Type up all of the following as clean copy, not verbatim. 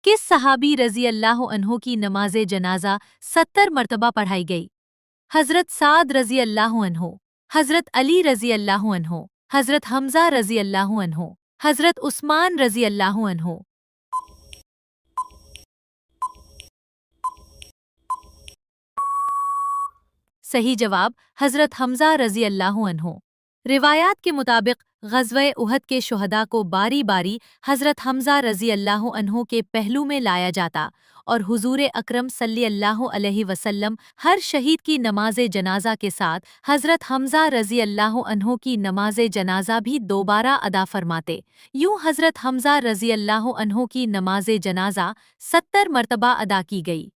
किस सहाबी रजी अल्लाह अन्हो की नमाज जनाजा 70 मरतबा पढ़ाई गई? हजरत साद रजी अल्लाह अन्हो, हजरत अली रजी अल्लाह अन्हो, हजरत हमजा रजी अल्लाह अन्हो, हजरत उस्मान रजी अल्लाह अन्हो। सही जवाब हजरत हमजा रजी अल्लाह अन्हो। रिवायात के मुताबिक ग़ज़वे उहद के शुहदा को बारी बारी हजरत हमजा रजी अल्लाह अन्हो के पहलू में लाया जाता और हुजूर अकरम सल्लल्लाहु अलैहि वसल्लम हर शहीद की नमाज जनाजा के साथ हजरत हमजा रजी अल्लाह अन्हो की नमाज जनाजा भी दोबारा अदा फरमाते। यूं हजरत हमजा रजी अल्लाह अन्हो की नमाज जनाजा 70 मरतबा अदा की गई।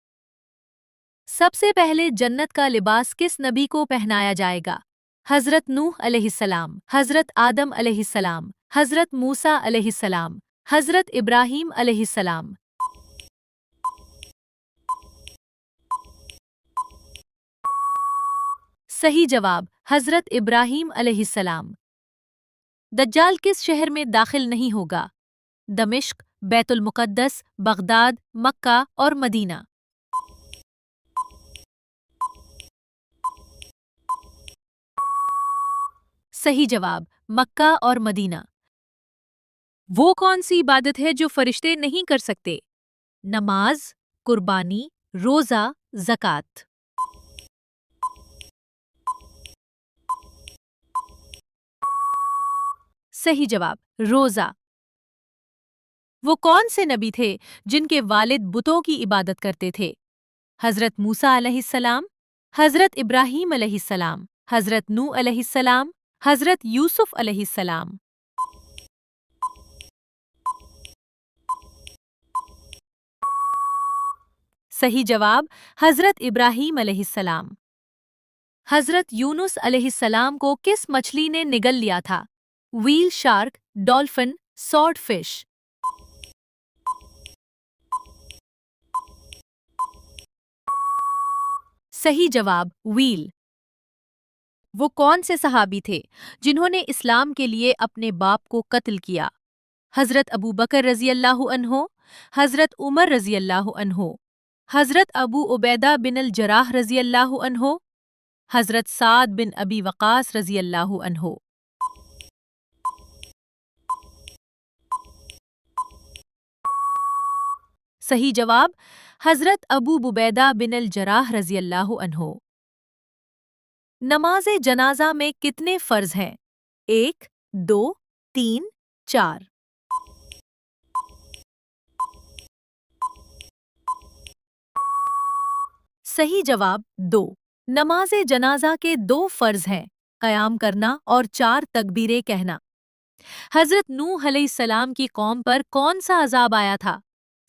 सबसे पहले जन्नत का लिबास किस नबी को पहनाया जाएगा? हजरत नूह अलैहिस्सलाम, हजरत आदम अलैहिस्सलाम, हजरत मूसा अलैहिस्सलाम, हजरत इब्राहीम अलैहिस्सलाम। सही जवाब हजरत इब्राहीम अलैहिस्सलाम। दज्जाल किस शहर में दाखिल नहीं होगा? दमिश्क, बैतुल मुक़द्दस, बगदाद, मक्का और मदीना। सही जवाब मक्का और मदीना। वो कौन सी इबादत है जो फरिश्ते नहीं कर सकते? नमाज, कुर्बानी, रोजा, ज़कात। सही जवाब रोजा। वो कौन से नबी थे जिनके वालिद बुतों की इबादत करते थे? हजरत मूसा अलैहिस्सलाम, हजरत इब्राहीम अलैहिस्सलाम, हजरत नूह अलैहिस्सलाम, हजरत यूसुफ अलैहिस्सलाम। सही जवाब हजरत इब्राहीम अलैहिस्सलाम। हजरत यूनुस अलैहिस्सलाम को किस मछली ने निगल लिया था? Wheel shark, dolphin, sword fish. सही जवाब व्हील। वो कौन से सहाबी थे जिन्होंने इस्लाम के लिए अपने बाप को कत्ल किया? हजरत अबू बकर रजी अल्लाह अन्हो, हजरत उमर रजी अल्लाह अन्हो, हजरत अबू उबैदा बिन अल जराह रजी अल्लाह अन्हो, हजरत साद बिन अबी वक़ास रजी अल्लाह अन्हो। सही जवाब हजरत अबू बुबैदा बिन अल जराह रजी अल्लाह अन्हो। नमाज जनाजा में कितने फर्ज हैं? 1, 2, 3, 4। सही जवाब 2। नमाज जनाजा के 2 फर्ज हैं, क़याम करना और 4 तकबीरें कहना। हजरत नूह अलैहिस्सलाम की कौम पर कौन सा अजाब आया था?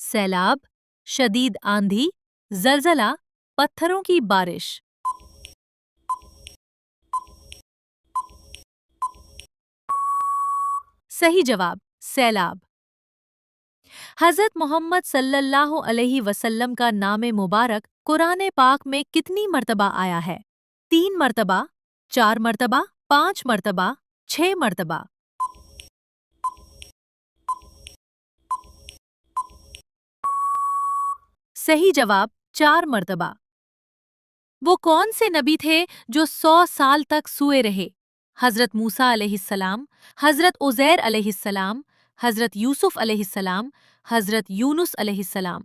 सैलाब, शदीद आंधी, जलजला, पत्थरों की बारिश। सही जवाब सैलाब। हजरत मोहम्मद सल्लल्लाहु अलैहि वसल्लम का नाम मुबारक कुरान पाक में कितनी मर्तबा आया है? 3 मर्तबा, 4 मर्तबा, 5 मर्तबा, 6 मर्तबा। सही जवाब 4 मर्तबा। वो कौन से नबी थे जो 100 साल तक सोए रहे? हजरत मूसा अलैहिस्सलाम, हजरत उज़ैर अलैहिस्सलाम, हजरत यूसुफ अलैहिस्सलाम, हजरत यूनुस अलैहिस्सलाम।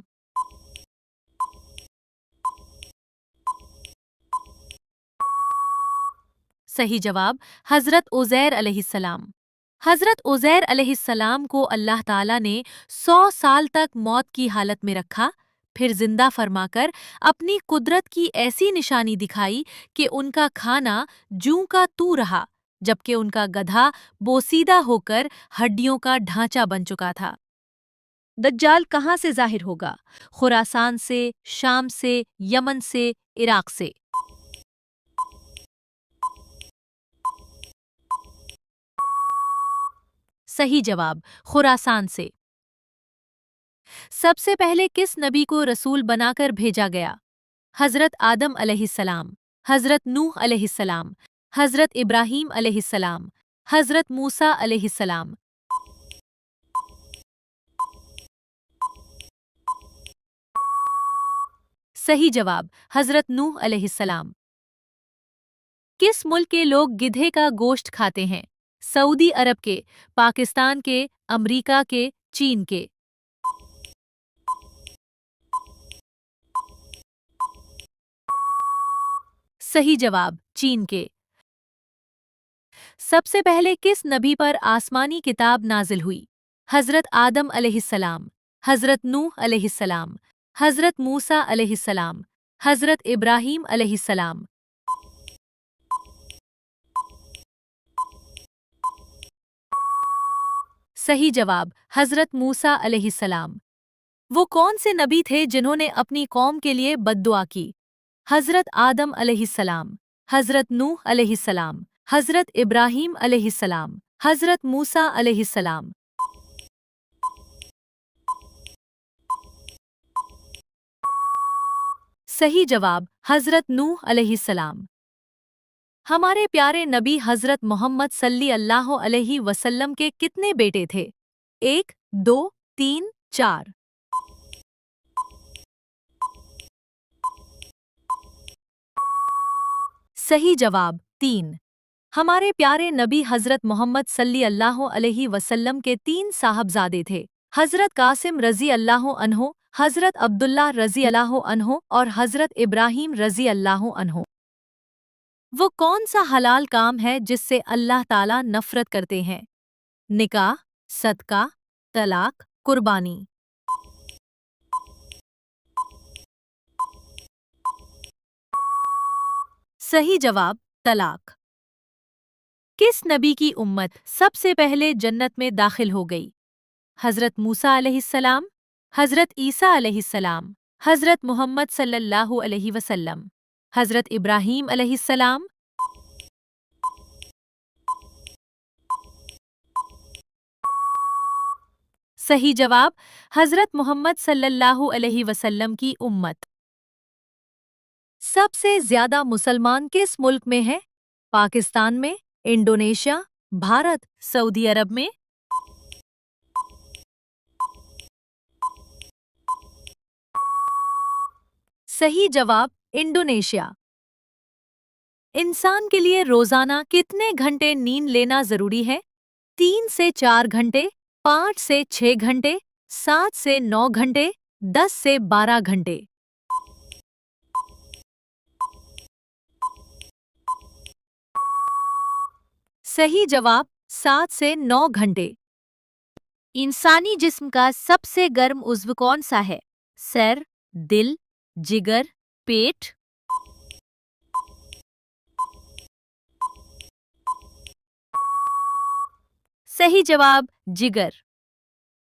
सही जवाब हजरत उज़ैर अलैहिस्सलाम। हजरत उज़ैर अलैहिस्सलाम को अल्लाह ताला ने 100 साल तक मौत की हालत में रखा, फिर जिंदा फरमाकर अपनी कुदरत की ऐसी निशानी दिखाई कि उनका खाना जूं का तू रहा, जबकि उनका गधा बोसीदा होकर हड्डियों का ढांचा बन चुका था। दज्जाल कहाँ से जाहिर होगा? खुरासान से, शाम से, यमन से, इराक से। सही जवाब खुरासान से। सबसे पहले किस नबी को रसूल बनाकर भेजा गया? हजरत आदम अलैहिस्सलाम, हजरत नूह अलैहिस्सलाम, हजरत इब्राहीम अलैहिस्सलाम, हजरत मूसा अलैहिस्सलाम। सही जवाब हजरत नूह अलैहिस्सलाम। किस मुल्क के लोग गिधे का गोश्त खाते हैं? सऊदी अरब के, पाकिस्तान के, अमरीका के, चीन के। सही जवाब चीन के। सबसे पहले किस नबी पर आसमानी किताब नाजिल हुई? हजरत आदम अलैहिस्सलाम, हजरत नूह अलैहिस्सलाम, हजरत मूसा अलैहिस्सलाम, हजरत इब्राहीम अलैहिस्सलाम। सही जवाब हजरत मूसा अलैहिस्सलाम। वो कौन से नबी थे जिन्होंने अपनी कौम के लिए बद्दुआ की? हजरत आदम अलैहिस्सलाम, हजरत नूह अलैहिस्सलाम, हजरत इब्राहीम अलैहिस्सलाम, हजरत मूसा अलैहिस्सलाम। सही जवाब हजरत नूह अलैहिस्सलाम। हमारे प्यारे नबी हजरत मोहम्मद सल्लल्लाहु अलैहि वसल्लम के कितने बेटे थे? 1, 2, 3, 4। सही जवाब 3। हमारे प्यारे नबी हजरत मोहम्मद सल्लल्लाहु अलैहि वसल्लम के 3 साहबजादे थे। हजरत कासिम रजी अल्लाह अन्हो, हजरत अब्दुल्ला रजी अल्लाह अन्हो और हजरत इब्राहीम रजी अल्लाह अन्हो। वो कौन सा हलाल काम है जिससे अल्लाह ताला नफरत करते हैं? निकाह, सदका, तलाक, कुर्बानी। सही जवाब तलाक। किस नबी की उम्मत सबसे पहले जन्नत में दाखिल हो गई? हजरत मूसा अलैहिस्सलाम, हजरत ईसा अलैहिस्सलाम, हजरत मोहम्मद सल्लल्लाहु अलैहि वसल्लम, हजरत इब्राहीम अलैहिस्सलाम। सही जवाब हजरत मोहम्मद सल्लल्लाहु अलैहि वसल्लम की उम्मत। सबसे ज्यादा मुसलमान किस मुल्क में हैं? पाकिस्तान में, इंडोनेशिया, भारत, सऊदी अरब में। सही जवाब इंडोनेशिया। इंसान के लिए रोजाना कितने घंटे नींद लेना जरूरी है? 3 से 4 घंटे, 5 से 6 घंटे, 7 से 9 घंटे, 10 से 12 घंटे। सही जवाब 7 से 9 घंटे। इंसानी जिस्म का सबसे गर्म उज़्व कौन सा है? सर, दिल, जिगर, पेट। सही जवाब जिगर।